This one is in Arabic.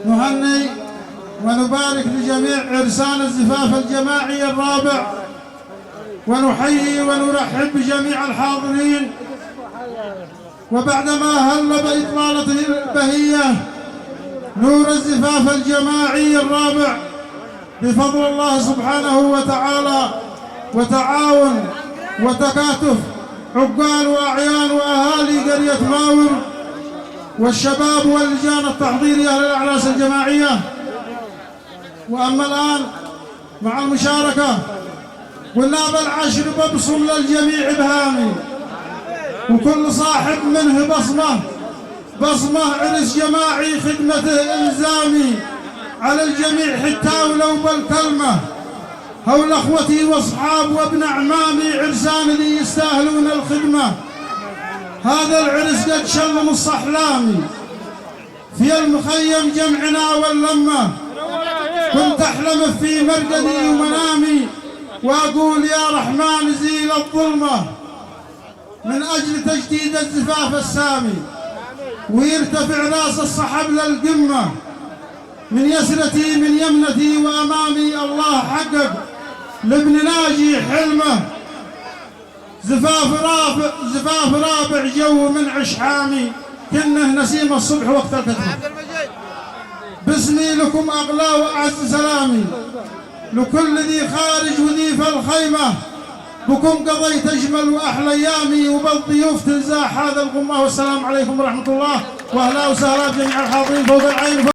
نهني ونبارك لجميع عرسان الزفاف الجماعي الرابع، ونحيي ونرحب بجميع الحاضرين. وبعدما هل بإطلالته البهية نور الزفاف الجماعي الرابع بفضل الله سبحانه وتعالى وتعاون وتكاتف عقال وأعيان وأهالي قرية ماور والشباب واللجان التحضيرية للأعراس الجماعية. وأما الآن مع المشاركة قلنا بالعشر ببصم للجميع إبهامي، وكل صاحب منه بصمة عرس جماعي خدمته إلزامي على الجميع حتى ولو بالكلمة. هول أخوتي وأصحاب وابن أعمامي عرسان اللي يستاهلون الخدمة. هذا العرس قد شلم الصحلامي في المخيم جمعنا واللمة. كنت أحلم في مرقدي ومنامي وأقول يا رحمن زيل الظلمة من أجل تجديد الزفاف السامي، ويرتفع راس الصحب للقمة. من يسرتي من يمنتي وأمامي الله حقق لابن ناجي حلمه. زفاف رابع جو من عشحامي كنه نسيم الصبح وقت الكتمة. باسمي لكم أغلى وأعز سلامي لكل ذي خارج وذي في الخيمة. بكم قضيت أجمل وأحلى أيامي وبالضيوف تنزاح هذا الغمة. والسلام عليكم ورحمة الله، وأهلا وسهلا بجميع الحاضرين فوق العين.